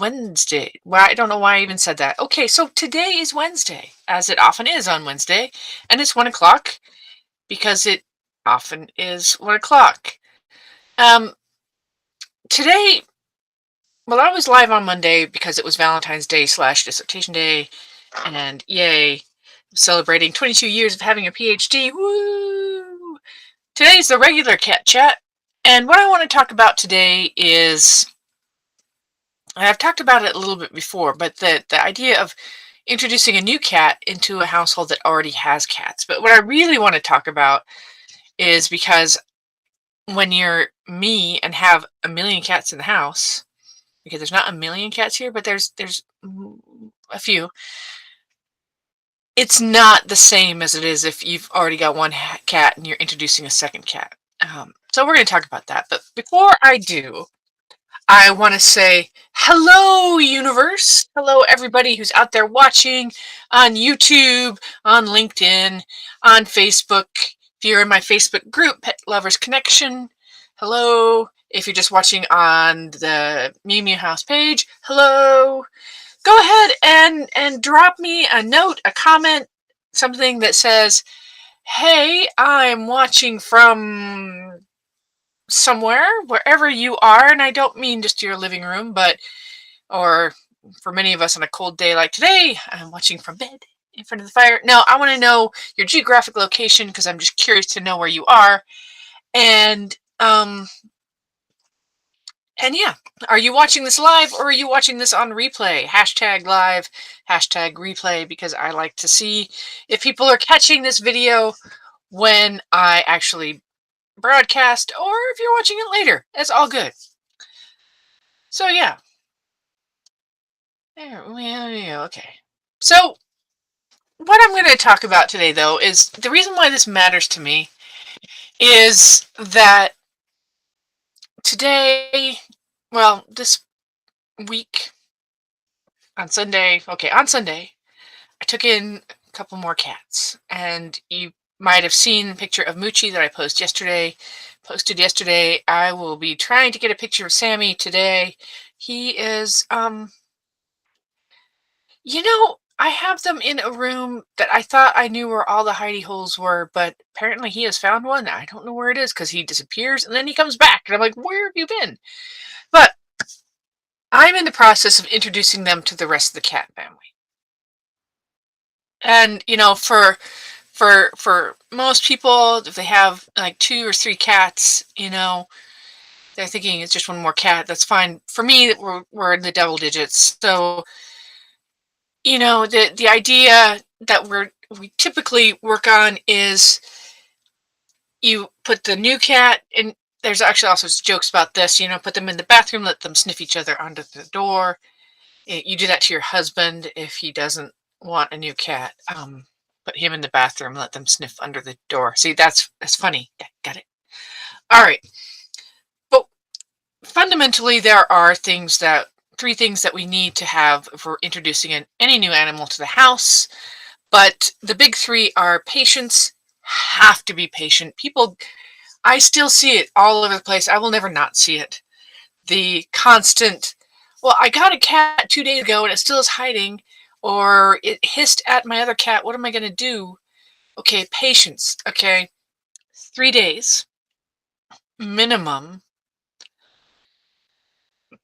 Wednesday. Well, I don't know why I even said that. Okay, so today is Wednesday, as it often is on Wednesday, and it's 1 o'clock because it often is 1 o'clock. Um, Today, well, I was live on Monday because it was Valentine's Day slash dissertation day, and yay, celebrating 22 years of having a PhD. Woo! Today's the regular cat chat, and what I want to talk about today is I've talked about it a little bit before, but the idea of introducing a new cat into a household that already has cats. But what I really want to talk about is because when you're me and have a million cats in the house, because there's not a million cats here, but there's a few. It's not the same as it is if you've already got one cat and you're introducing a second cat. So we're going to talk about that. But before I do, I want to say hello, universe. Hello, everybody who's out there watching on YouTube, on LinkedIn, on Facebook. If you're in my Facebook group, Pet Lovers Connection, hello. If you're just watching on the Mew Mew House page, hello. Go ahead and drop me a note, a comment, something that says, "Hey, I'm watching from somewhere, wherever you are," and I don't mean just your living room, but or for many of us on a cold day like today, I'm watching from bed in front of the fire. No, I want to know your geographic location because I'm just curious to know where you are. And and yeah, are you watching this live or are you watching this on replay? Hashtag live, hashtag replay, because I like to see if people are catching this video when I actually broadcast or if you're watching it later. It's all good. So yeah. Okay. So what I'm going to talk about today, though, is the reason why this matters to me is that today, well, this week on Sunday, I took in a couple more cats, and you might have seen a picture of Moochie that I posted yesterday. I will be trying to get a picture of Sammy today. He is, I have them in a room that I thought I knew where all the hidey holes were, but apparently he has found one. I don't know where it is because he disappears and then he comes back. And I'm like, where have you been? But I'm in the process of introducing them to the rest of the cat family. And, for most people, if they have like two or three cats, they're thinking it's just one more cat. That's fine. For me, we're in the double digits. So the idea that we typically work on is you put the new cat in. There's actually also jokes about this. Put them in the bathroom, let them sniff each other under the door. You do that to your husband if he doesn't want a new cat. Put him in the bathroom, let them sniff under the door. See, that's funny. Yeah, got it. All right, but fundamentally, there are three things that we need to have if we're introducing any new animal to the house. But the big three are patience. Have to be patient. People, I still see it all over the place. I will never not see it. The constant, well, I got a cat 2 days ago and it still is hiding, or it hissed at my other cat. What am I going to do? Okay, patience. Okay, 3 days minimum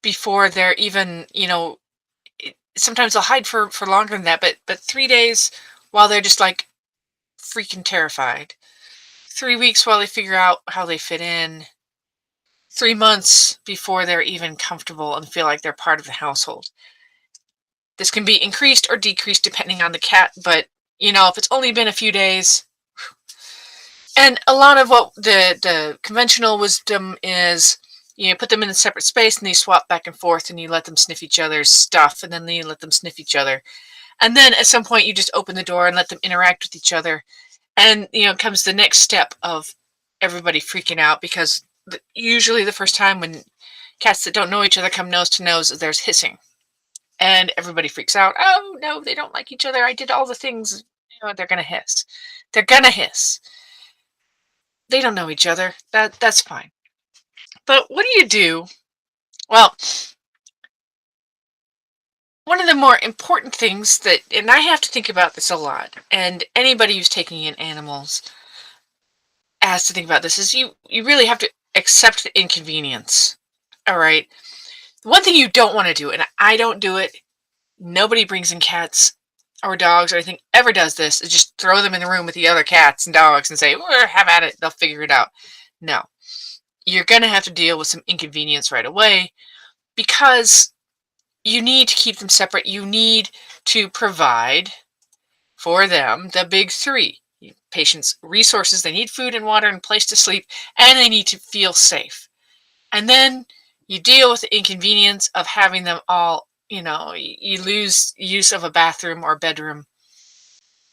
before they're even, sometimes they'll hide for longer than that, but 3 days while they're just like freaking terrified. 3 weeks while they figure out how they fit in. 3 months before they're even comfortable and feel like they're part of the household. This can be increased or decreased depending on the cat, but if it's only been a few days, and a lot of what the conventional wisdom is, put them in a separate space and you swap back and forth and you let them sniff each other's stuff and then you let them sniff each other. And then at some point you just open the door and let them interact with each other. And, comes the next step of everybody freaking out because usually the first time when cats that don't know each other come nose to nose, there's hissing. And everybody freaks out. Oh, no, they don't like each other. I did all the things. They're going to hiss. They're going to hiss. They don't know each other. That's fine. But what do you do? Well, One of the more important things that, and I have to think about this a lot, and anybody who's taking in animals has to think about this, is you really have to accept the inconvenience. All right. One thing you don't want to do, and I don't do it, nobody brings in cats or dogs or anything ever does this, is just throw them in the room with the other cats and dogs and say, well, have at it, they'll figure it out. No. You're going to have to deal with some inconvenience right away because you need to keep them separate. You need to provide for them the big three: patients' resources. They need food and water and place to sleep, and they need to feel safe. And then you deal with the inconvenience of having them all, you lose use of a bathroom or bedroom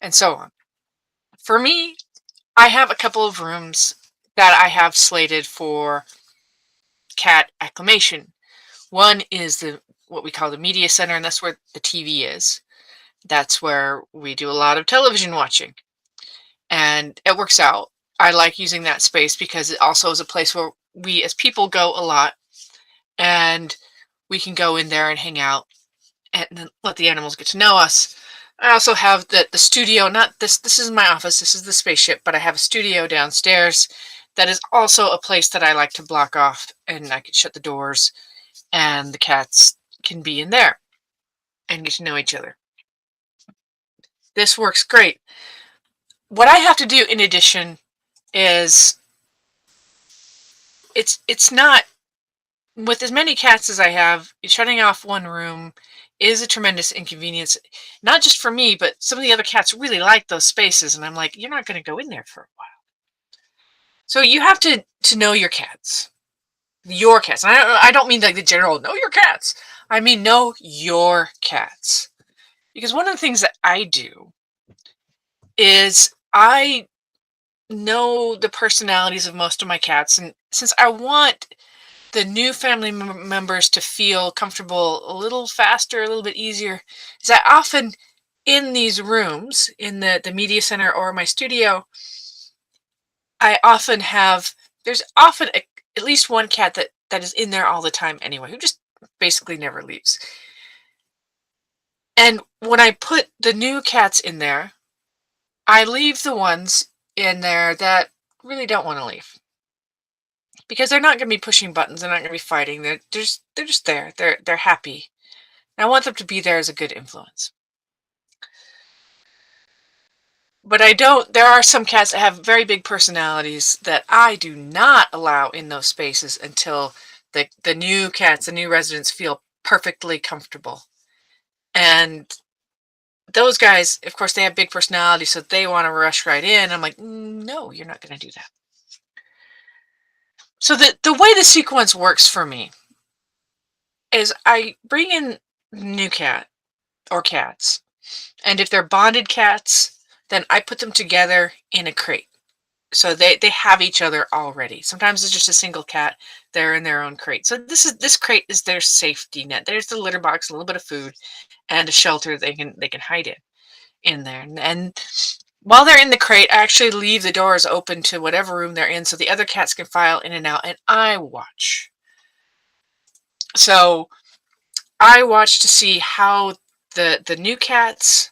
and so on. For me, I have a couple of rooms that I have slated for cat acclimation. One is the what we call the media center, and that's where the TV is. That's where we do a lot of television watching, and it works out. I like using that space because it also is a place where we as people go a lot, and we can go in there and hang out and then let the animals get to know us. I also have the studio, not this is my office, this is the spaceship, but I have a studio downstairs that is also a place that I like to block off, and I can shut the doors and the cats can be in there and get to know each other. This works great. What I have to do in addition is it's not, with as many cats as I have, shutting off one room is a tremendous inconvenience. Not just for me, but some of the other cats really like those spaces, and I'm like, you're not going to go in there for a while. So you have to know your cats, your cats. And I don't mean like the general know your cats. I mean know your cats, because one of the things that I do is I know the personalities of most of my cats, and since I want the new family members to feel comfortable a little faster, a little bit easier, is that often in these rooms, in the media center or my studio, I often have, there's often at least one cat that is in there all the time anyway, who just basically never leaves. And when I put the new cats in there, I leave the ones in there that really don't want to leave, because they're not going to be pushing buttons. They're not going to be fighting. They're just there. They're happy. And I want them to be there as a good influence. But I don't. There are some cats that have very big personalities that I do not allow in those spaces until the new cats, the new residents, feel perfectly comfortable. And those guys, of course, they have big personalities, so they want to rush right in. I'm like, no, you're not going to do that. So the way the sequence works for me is I bring in new cat or cats, and if they're bonded cats, then I put them together in a crate. So they have each other already. Sometimes it's just a single cat. They're in their own crate. So this crate is their safety net. There's the litter box, a little bit of food, and a shelter they can hide in there. And while they're in the crate, I actually leave the doors open to whatever room they're in so the other cats can file in and out, and I watch. So I watch to see how the new cats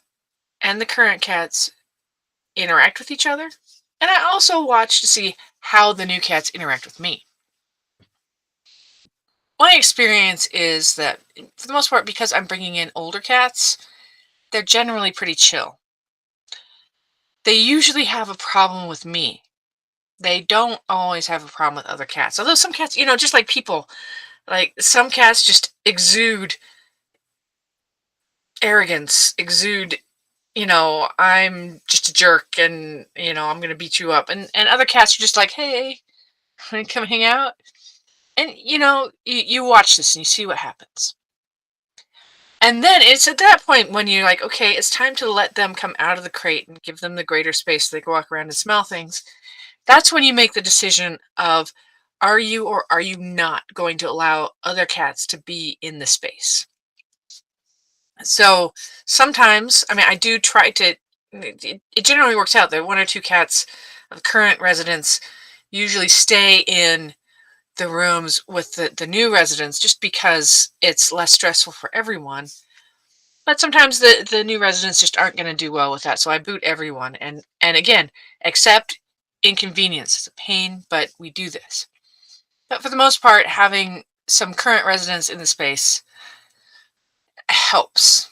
and the current cats interact with each other. And I also watch to see how the new cats interact with me. My experience is that, for the most part, because I'm bringing in older cats, they're generally pretty chill. They usually have a problem with me. They don't always have a problem with other cats. Although some cats, just like people, like some cats just exude arrogance, exude, I'm just a jerk, and I'm gonna beat you up. And other cats are just like, hey, come hang out. And you watch this and you see what happens. And then it's at that point when you're like, okay, it's time to let them come out of the crate and give them the greater space so they can walk around and smell things. That's when you make the decision of, are you or are you not going to allow other cats to be in the space? So sometimes, I mean, I do try to, it generally works out that one or two cats of current residents usually stay in the rooms with the new residents, just because it's less stressful for everyone. But sometimes the new residents just aren't going to do well with that, so I boot everyone. And again, accept inconvenience. It's a pain, but we do this. But for the most part, having some current residents in the space helps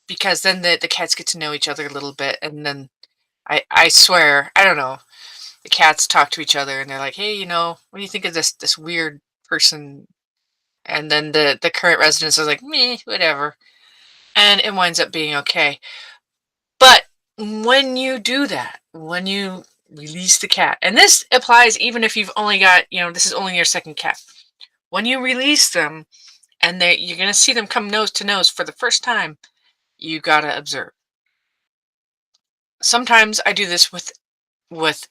because then the cats get to know each other a little bit, and then I swear, I don't know, the cats talk to each other and they're like, "Hey, what do you think of this weird person?" And then the current residents are like, "Me, whatever," and it winds up being okay. But when you do that, when you release the cat, and this applies even if you've only got, this is only your second cat. When you release them and you're going to see them come nose to nose for the first time, you got to observe. Sometimes I do this with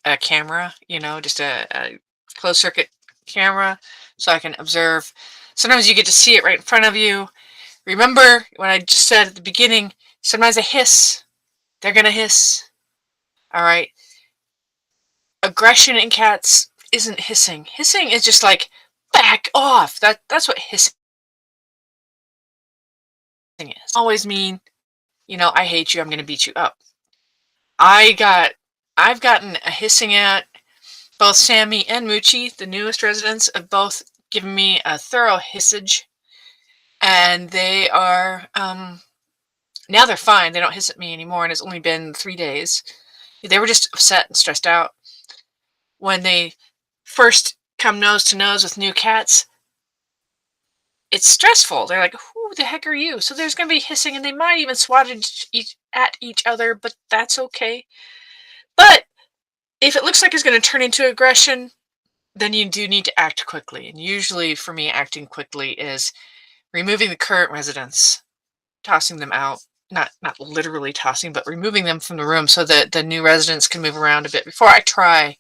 a camera, just a closed circuit camera so I can observe. Sometimes you get to see it right in front of you. Remember when I just said at the beginning, sometimes they hiss. They're going to hiss. All right. Aggression in cats isn't hissing. Hissing is just like back off. That's what hissing is. Always mean, I hate you, I'm gonna beat you up. I got I've gotten a hissing at both Sammy and Moochie, the newest residents, have both given me a thorough hissage. And they are now they're fine. They don't hiss at me anymore, and it's only been 3 days. They were just upset and stressed out when they first come nose to nose with new cats. It's stressful. They're like, "Who the heck are you?" So there's going to be hissing, and they might even swat at each other, but that's okay. But if it looks like it's going to turn into aggression, then you do need to act quickly. And usually, for me, acting quickly is removing the current residents, tossing them out. Not literally tossing, but removing them from the room so that the new residents can move around a bit before I try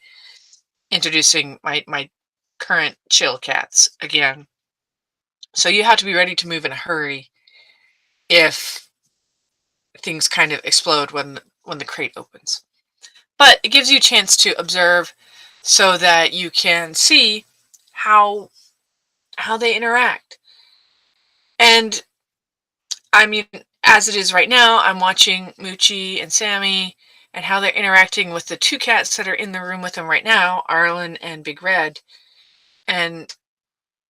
introducing my current chill cats again. So you have to be ready to move in a hurry if things kind of explode when the crate opens. But it gives you a chance to observe so that you can see how how they interact. And I mean, as it is right now, I'm watching Moochie and Sammy and how they're interacting with the two cats that are in the room with them right now, Arlen and Big Red. And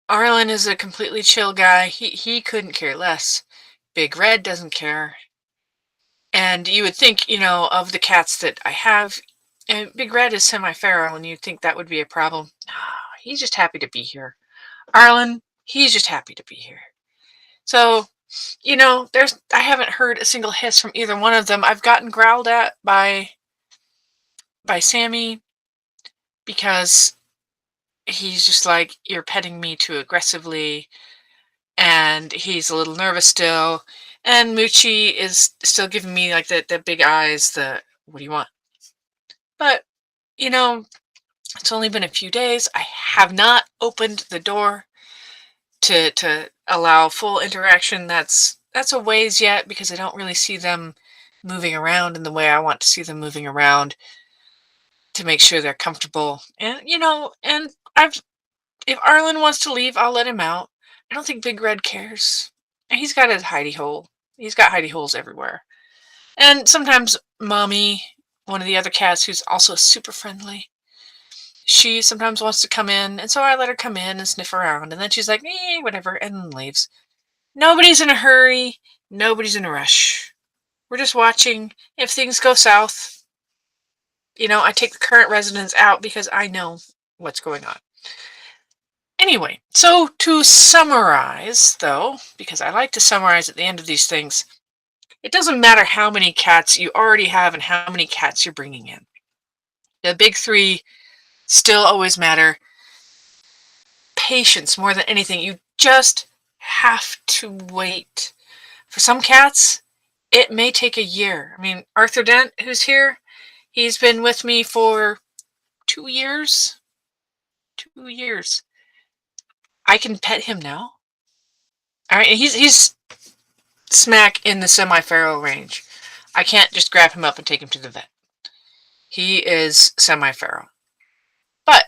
Arlen is a completely chill guy. He couldn't care less. Big Red doesn't care. And you would think, of the cats that I have, and Big Red is semi-feral, and you'd think that would be a problem. He's just happy to be here. Arlen, he's just happy to be here. So, I haven't heard a single hiss from either one of them. I've gotten growled at by Sammy because he's just like, "You're petting me too aggressively," and he's a little nervous still. And Moochie is still giving me like the big eyes, the "what do you want?" But, you know, it's only been a few days. I have not opened the door to allow full interaction. That's a ways yet because I don't really see them moving around in the way I want to see them moving around to make sure they're comfortable. And and I've if Arlen wants to leave, I'll let him out. I don't think Big Red cares. And he's got a hidey hole. He's got hidey holes everywhere. And sometimes Mommy, one of the other cats who's also super friendly, she sometimes wants to come in, and so I let her come in and sniff around, and then she's like, whatever, and then leaves. Nobody's in a hurry. Nobody's in a rush. We're just watching. If things go south, I take the current residents out because I know what's going on. Anyway, so to summarize, though, because I like to summarize at the end of these things, it doesn't matter how many cats you already have and how many cats you're bringing in. The big three still always matter. Patience more than anything. You just have to wait. For some cats, it may take a year. I mean, Arthur Dent, who's here, he's been with me for 2 years. 2 years. I can pet him now. All right, and he's smack in the semi-feral range. I can't just grab him up and take him to the vet. He is semi-feral, but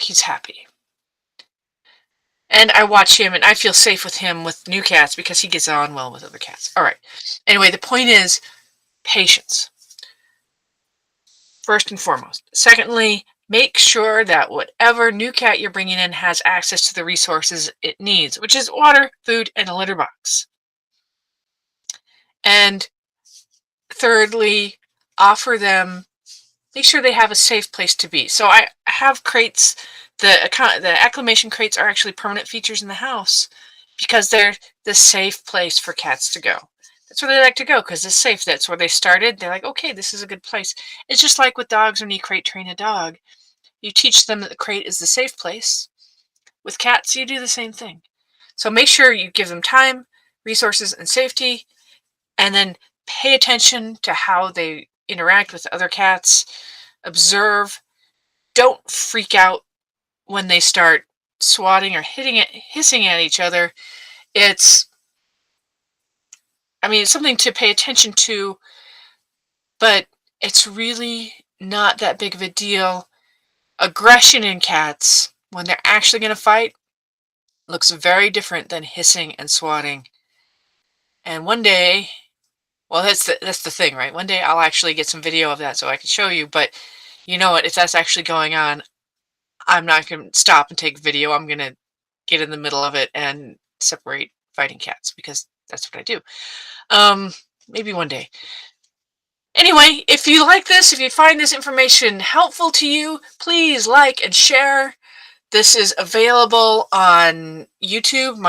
he's happy. And I watch him and I feel safe with him with new cats because he gets on well with other cats. All right. Anyway, the point is patience, first and foremost. Secondly, make sure that whatever new cat you're bringing in has access to the resources it needs, which is water, food, and a litter box. And thirdly, offer them, make sure they have a safe place to be. So I have crates. The acclimation crates are actually permanent features in the house because they're the safe place for cats to go. That's where they like to go because it's safe. That's where they started. They're like, okay, this is a good place. It's just like with dogs when you crate train a dog. You teach them that the crate is the safe place. With cats, you do the same thing. So make sure you give them time, resources, and safety, and then pay attention to how they interact with other cats. Observe. Don't freak out when they start swatting or hissing at each other. It's, I mean, it's something to pay attention to, but it's really not that big of a deal. Aggression in cats, when they're actually going to fight, looks very different than hissing and swatting. And one day, well, that's the thing, right? One day I'll actually get some video of that so I can show you. But you know what? If that's actually going on, I'm not going to stop and take video. I'm going to get in the middle of it and separate fighting cats because that's what I do. Maybe one day. Anyway, if you like this, if you find this information helpful to you, please like and share. This is available on YouTube.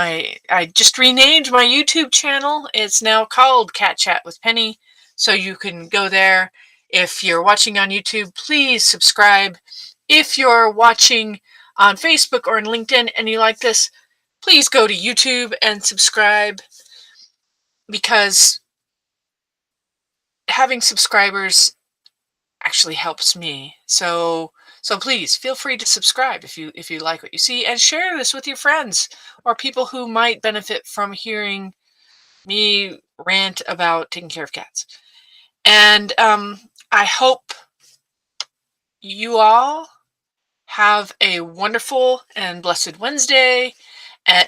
I just renamed my YouTube channel. It's now called Cat Chat with Penny. So you can go there. If you're watching on YouTube, please subscribe. If you're watching on Facebook or on LinkedIn and you like this, please go to YouTube and subscribe because having subscribers actually helps me. So please feel free to subscribe if you like what you see and share this with your friends or people who might benefit from hearing me rant about taking care of cats. And I hope you all have a wonderful and blessed Wednesday. And